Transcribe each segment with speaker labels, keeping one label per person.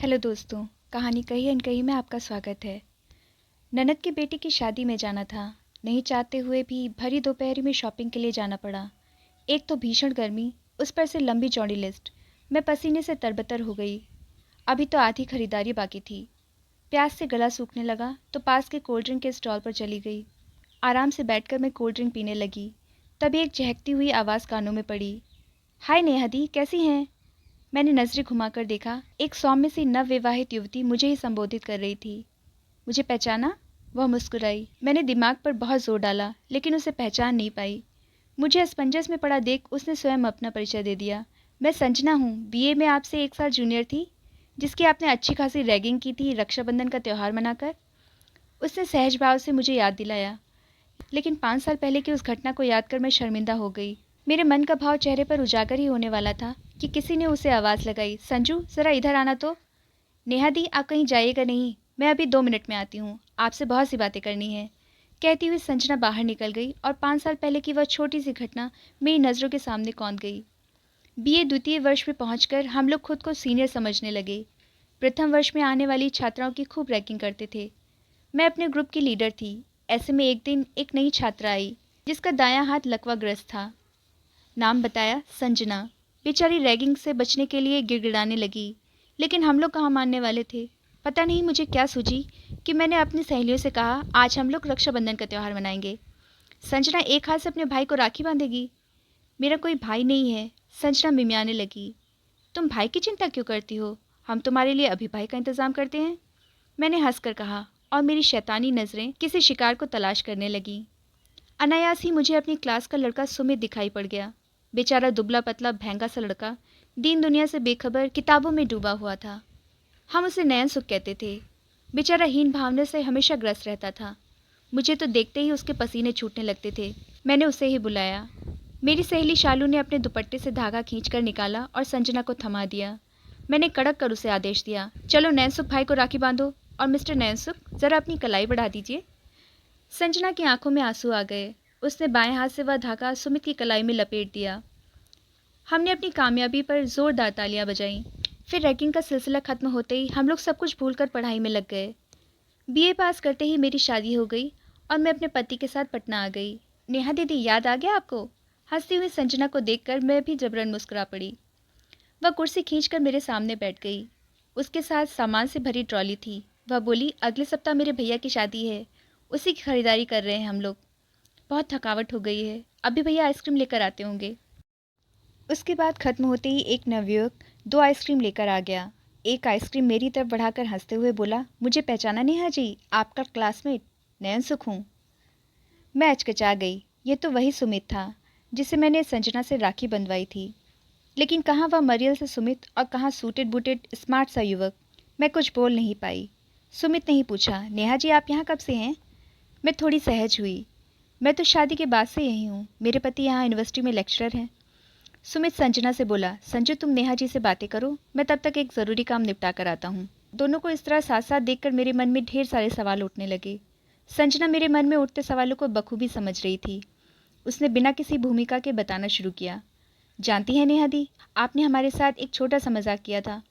Speaker 1: Hello दोस्तों। कहानी कही अनकही में आपका स्वागत है। ननद की बेटी की शादी में जाना था। नहीं चाहते हुए भी भरी दोपहरी में शॉपिंग के लिए जाना पड़ा। एक तो भीषण गर्मी, उस पर से लंबी चौड़ी लिस्ट। मैं पसीने से तरबतर हो गई। अभी तो आधी खरीदारी बाकी थी। प्यास से गला सूखने लगा तो पास के कोल्ड ड्रिंक के स्टॉल पर चली गई। आराम से बैठकर मैं कोल्ड ड्रिंक पीने लगी। तभी एक चहकती हुई आवाज़ कानों में पड़ी। हाय नेहा दी, कैसी हैं? मैंने नजरें घुमाकर देखा, एक सौम्य सी नवविवाहित युवती मुझे ही संबोधित कर रही थी। मुझे पहचाना? वह मुस्कुराई। मैंने दिमाग पर बहुत जोर डाला लेकिन उसे पहचान नहीं पाई। मुझे असमंजस में पड़ा देख उसने स्वयं अपना परिचय दे दिया। मैं संजना हूँ, बीए में आपसे एक साल जूनियर थी, जिसकी आपने अच्छी खासी रैगिंग की थी रक्षाबंधन का त्यौहार मनाकर। उसने सहज भाव से मुझे याद दिलाया, लेकिन 5 साल पहले की उस घटना को याद कर मैं शर्मिंदा हो गई। मेरे मन का भाव चेहरे पर उजागर ही होने वाला था कि किसी ने उसे आवाज़ लगाई, संजू ज़रा इधर आना तो। नेहा दी, आप कहीं जाइएगा नहीं, मैं अभी 2 मिनट में आती हूँ, आपसे बहुत सी बातें करनी है। कहती हुई संजना बाहर निकल गई और 5 साल पहले की वह छोटी सी घटना मेरी नज़रों के सामने कौंध गई। बीए द्वितीय वर्ष में पहुंचकर हम लोग खुद को सीनियर समझने लगे। प्रथम वर्ष में आने वाली छात्राओं की खूब रैंकिंग करते थे। मैं अपने ग्रुप की लीडर थी। ऐसे में एक दिन एक नई छात्रा आई, जिसका दायां हाथ लकवाग्रस्त था। नाम बताया, संजना। बेचारी रैगिंग से बचने के लिए गिड़गिड़ाने लगी, लेकिन हम लोग कहाँ मानने वाले थे। पता नहीं मुझे क्या सूझी कि मैंने अपनी सहेलियों से कहा, आज हम लोग रक्षाबंधन का त्यौहार मनाएंगे। संजना एक हाथ से अपने भाई को राखी बांधेगी। मेरा कोई भाई नहीं है, संजना मिमियाने लगी। तुम भाई की चिंता क्यों करती हो, हम तुम्हारे लिए अभी भाई का इंतज़ाम करते हैं। मैंने हंसकर कहा और मेरी शैतानी नज़रें किसी शिकार को तलाश करने लगीं। अनायास ही मुझे अपनी क्लास का लड़का सुमित दिखाई पड़ गया। बेचारा दुबला पतला भैंगा सा लड़का, दीन दुनिया से बेखबर, किताबों में डूबा हुआ था। हम उसे नयन सुख कहते थे। बेचारा हीन भावना से हमेशा ग्रस्त रहता था। मुझे तो देखते ही उसके पसीने छूटने लगते थे। मैंने उसे ही बुलाया। मेरी सहेली शालू ने अपने दुपट्टे से धागा खींचकर निकाला और संजना को थमा दिया। मैंने कड़क कर उसे आदेश दिया, चलो नयनसुख भाई को राखी बांधो, और मिस्टर नयनसुख ज़रा अपनी कलाई बढ़ा दीजिए। संजना की आंखों में आंसू आ गए। उसने बाएं हाथ से वह धागा सुमित की कलाई में लपेट दिया। हमने अपनी कामयाबी पर जोरदार तालियां बजाईं। फिर रैगिंग का सिलसिला खत्म होते ही हम लोग सब कुछ भूलकर पढ़ाई में लग गए। बीए पास करते ही मेरी शादी हो गई और मैं अपने पति के साथ पटना आ गई। नेहा दीदी, याद आ गया आपको? हंसती हुई संजना को देखकर मैं भी जबरन मुस्कुरा पड़ी। वह कुर्सी खींचकर मेरे सामने बैठ गई। उसके साथ सामान से भरी ट्रॉली थी। वह बोली, अगले सप्ताह मेरे भैया की शादी है, उसी की खरीदारी कर रहे हैं हम लोग। बहुत थकावट हो गई है, अभी भैया आइसक्रीम लेकर आते होंगे। उसके बाद खत्म होते ही एक नवयुवक 2 आइसक्रीम लेकर आ गया। एक आइसक्रीम मेरी तरफ बढ़ाकर हंसते हुए बोला, मुझे पहचाना नेहा जी, आपका क्लासमेट नयन सुख हूँ। मैं अचकचा गई। ये तो वही सुमित था जिसे मैंने संजना से राखी बंधवाई थी। लेकिन कहाँ वह मरियल से सुमित और कहाँ सूटेड बूटेड स्मार्ट सा युवक। मैं कुछ बोल नहीं पाई। सुमित ने ही पूछा, नेहा जी आप यहाँ कब से हैं? मैं थोड़ी सहज हुई। मैं तो शादी के बाद से यही हूँ, मेरे पति यहाँ यूनिवर्सिटी में लेक्चरर हैं। सुमित संजना से बोला, संजू तुम नेहा जी से बातें करो, मैं तब तक एक ज़रूरी काम निपटा कर आता हूँ। दोनों को इस तरह साथ साथ देखकर मेरे मन में ढेर सारे सवाल उठने लगे। संजना मेरे मन में उठते सवालों को बखूबी समझ रही थी। उसने बिना किसी भूमिका के बताना शुरू किया, जानती हैं नेहा दी, आपने हमारे साथ एक छोटा सा मजाक किया था।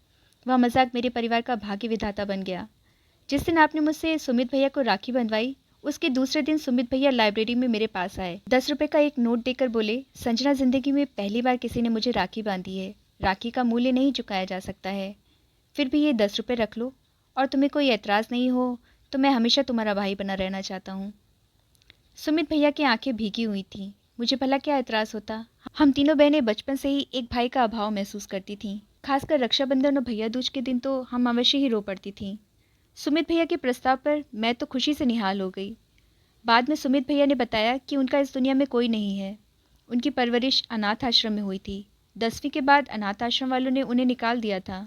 Speaker 1: वह मजाक मेरे परिवार का भाग्य विधाता बन गया। जिस दिन आपने मुझसे सुमित भैया को राखी बंधवाई, उसके दूसरे दिन सुमित भैया लाइब्रेरी में मेरे पास आए। 10 रुपए का एक नोट देकर बोले, संजना जिंदगी में पहली बार किसी ने मुझे राखी बांधी है। राखी का मूल्य नहीं चुकाया जा सकता है, फिर भी ये 10 रुपए रख लो, और तुम्हें कोई एतराज़ नहीं हो तो मैं हमेशा तुम्हारा भाई बना रहना चाहता हूँ। सुमित भैया की आंखें भीगी हुई थीं। मुझे भला क्या एतराज़ होता। हम तीनों बहनें बचपन से ही एक भाई का अभाव महसूस करती थीं। खासकर रक्षाबंधन और भैया दूज के दिन तो हम अवश्य ही रो पड़ती थीं। सुमित भैया के प्रस्ताव पर मैं तो खुशी से निहाल हो गई। बाद में सुमित भैया ने बताया कि उनका इस दुनिया में कोई नहीं है। उनकी परवरिश अनाथ आश्रम में हुई थी। 10वीं के बाद अनाथ आश्रम वालों ने उन्हें निकाल दिया था।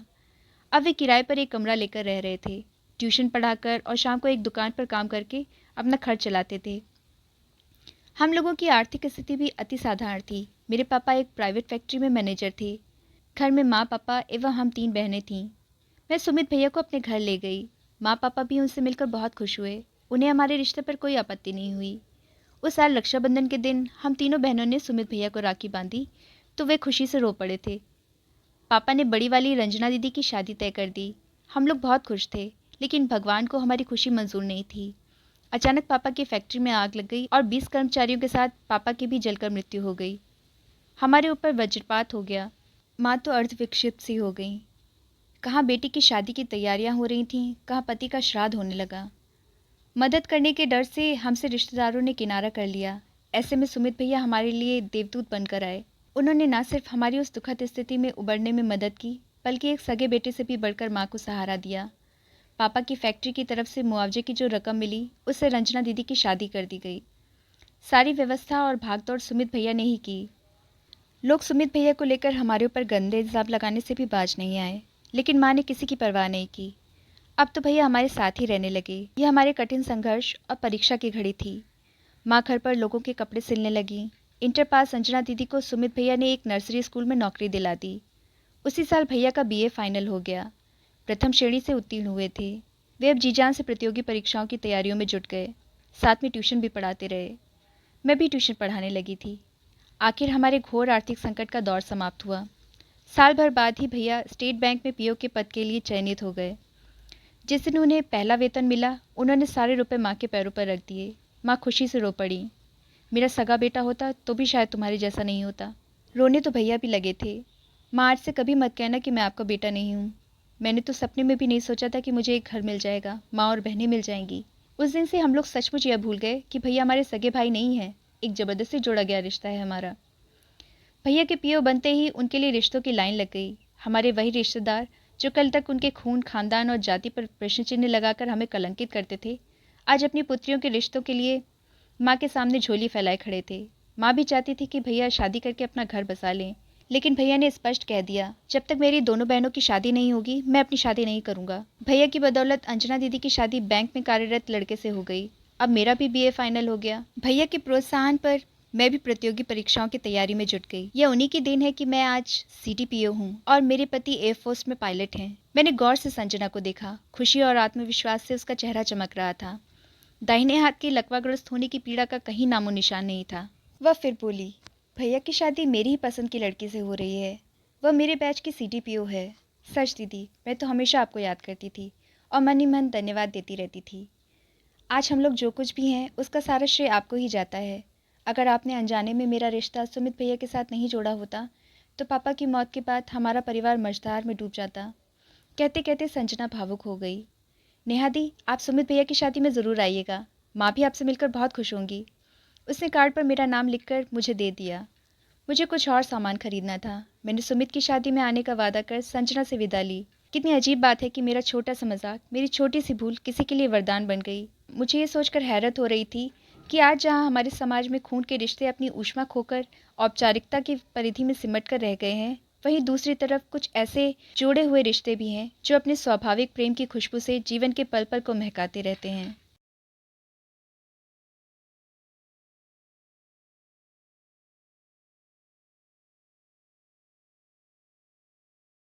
Speaker 1: अब वे किराए पर एक कमरा लेकर रह रहे थे। ट्यूशन पढ़ाकर और शाम को एक दुकान पर काम करके अपना खर्च चलाते थे। हम लोगों की आर्थिक स्थिति भी अति साधारण थी। मेरे पापा एक प्राइवेट फैक्ट्री में मैनेजर थे। घर में माँ पापा एवं हम 3 बहनें थीं। मैं सुमित भैया को अपने घर ले गई। माँ पापा भी उनसे मिलकर बहुत खुश हुए। उन्हें हमारे रिश्ते पर कोई आपत्ति नहीं हुई। उस साल रक्षाबंधन के दिन हम तीनों बहनों ने सुमित भैया को राखी बांधी तो वे खुशी से रो पड़े थे। पापा ने बड़ी वाली रंजना दीदी की शादी तय कर दी। हम लोग बहुत खुश थे, लेकिन भगवान को हमारी खुशी मंजूर नहीं थी। अचानक पापा की फैक्ट्री में आग लग गई और 20 कर्मचारियों के साथ पापा की भी जलकर मृत्यु हो गई। हमारे ऊपर वज्रपात हो गया। माँ तो अर्धविक्षिप्त सी हो गई। कहाँ बेटी की शादी की तैयारियां हो रही थीं, कहाँ पति का श्राद्ध होने लगा। मदद करने के डर से हमसे रिश्तेदारों ने किनारा कर लिया। ऐसे में सुमित भैया हमारे लिए देवदूत बनकर आए। उन्होंने न सिर्फ हमारी उस दुखद स्थिति में उबरने में मदद की, बल्कि एक सगे बेटे से भी बढ़कर माँ को सहारा दिया। पापा की फैक्ट्री की तरफ से मुआवजे की जो रकम मिली, उससे रंजना दीदी की शादी कर दी गई। सारी व्यवस्था और भागदौड़ सुमित भैया ने ही की। लोग सुमित भैया को लेकर हमारे ऊपर गंदे इल्ज़ाम लगाने से भी बाज नहीं आए, लेकिन माँ ने किसी की परवाह नहीं की। अब तो भैया हमारे साथ ही रहने लगे। यह हमारे कठिन संघर्ष और परीक्षा की घड़ी थी। माँ घर पर लोगों के कपड़े सिलने लगी। इंटर पास अंजना दीदी को सुमित भैया ने एक नर्सरी स्कूल में नौकरी दिला दी। उसी साल भैया का बीए फाइनल हो गया। प्रथम श्रेणी से उत्तीर्ण हुए थे। वे अब जी जान से प्रतियोगी परीक्षाओं की तैयारियों में जुट गए। साथ में ट्यूशन भी पढ़ाते रहे। मैं भी ट्यूशन पढ़ाने लगी थी। आखिर हमारे घोर आर्थिक संकट का दौर समाप्त हुआ। साल भर बाद ही भैया स्टेट बैंक में पीओ के पद के लिए चयनित हो गए। जिस दिन उन्हें पहला वेतन मिला, उन्होंने सारे रुपए माँ के पैरों पर रख दिए। माँ खुशी से रो पड़ी। मेरा सगा बेटा होता तो भी शायद तुम्हारे जैसा नहीं होता। रोने तो भैया भी लगे थे। माँ, आज से कभी मत कहना कि मैं आपका बेटा नहीं हूँ। मैंने तो सपने में भी नहीं सोचा था कि मुझे एक घर मिल जाएगा, माँ और बहनें मिल जाएंगी। उस दिन से हम लोग सचमुच यह भूल गए कि भैया हमारे सगे भाई नहीं हैं। एक ज़बरदस्ती जोड़ा गया रिश्ता है हमारा। भैया के पीओ बनते ही उनके लिए रिश्तों की लाइन लग गई। हमारे वही रिश्तेदार जो कल तक उनके खून, खानदान और जाति पर प्रश्न चिन्ह लगाकर हमें कलंकित करते थे, आज अपनी पुत्रियों के रिश्तों के लिए माँ के सामने झोली फैलाए खड़े थे। माँ भी चाहती थी कि भैया शादी करके अपना घर बसा लें, लेकिन भैया ने स्पष्ट कह दिया, जब तक मेरी दोनों बहनों की शादी नहीं होगी, मैं अपनी शादी नहीं करूंगा। भैया की बदौलत अंजना दीदी की शादी बैंक में कार्यरत लड़के से हो गई। अब मेरा भी बीए फाइनल हो गया। भैया के प्रोत्साहन पर मैं भी प्रतियोगी परीक्षाओं की तैयारी में जुट गई। यह उन्हीं की देन है कि मैं आज सीडीपीओ हूँ और मेरे पति एयरफोर्स में पायलट हैं। मैंने गौर से संजना को देखा। खुशी और आत्मविश्वास से उसका चेहरा चमक रहा था। दाहिने हाथ के लकवाग्रस्त होने की पीड़ा का कहीं नामो निशान नहीं था। वह फिर बोली, भैया की शादी मेरी ही पसंद की लड़की से हो रही है। वह मेरे बैच की सीडीपीओ है। सच दीदी, मैं तो हमेशा आपको याद करती थी और मन ही मन धन्यवाद देती रहती थी। आज हम लोग जो कुछ भी हैं, उसका सारा श्रेय आपको ही जाता है। अगर आपने अनजाने में मेरा रिश्ता सुमित भैया के साथ नहीं जोड़ा होता, तो पापा की मौत के बाद हमारा परिवार मझधार में डूब जाता। कहते कहते संजना भावुक हो गई। नेहा दी, आप सुमित भैया की शादी में ज़रूर आइएगा। माँ भी आपसे मिलकर बहुत खुश होंगी। उसने कार्ड पर मेरा नाम लिखकर मुझे दे दिया। मुझे कुछ और सामान खरीदना था। मैंने सुमित की शादी में आने का वादा कर संजना से विदा ली। कितनी अजीब बात है कि मेरा छोटा सा मजाक, मेरी छोटी सी भूल किसी के लिए वरदान बन गई। मुझे ये सोचकर हैरत हो रही थी कि आज जहाँ हमारे समाज में खून के रिश्ते अपनी ऊष्मा खोकर औपचारिकता की परिधि में सिमट कर रह गए हैं, वहीं दूसरी तरफ कुछ ऐसे जोड़े हुए रिश्ते भी हैं जो अपने स्वाभाविक प्रेम की खुशबू से जीवन के पल पल को महकाते रहते हैं।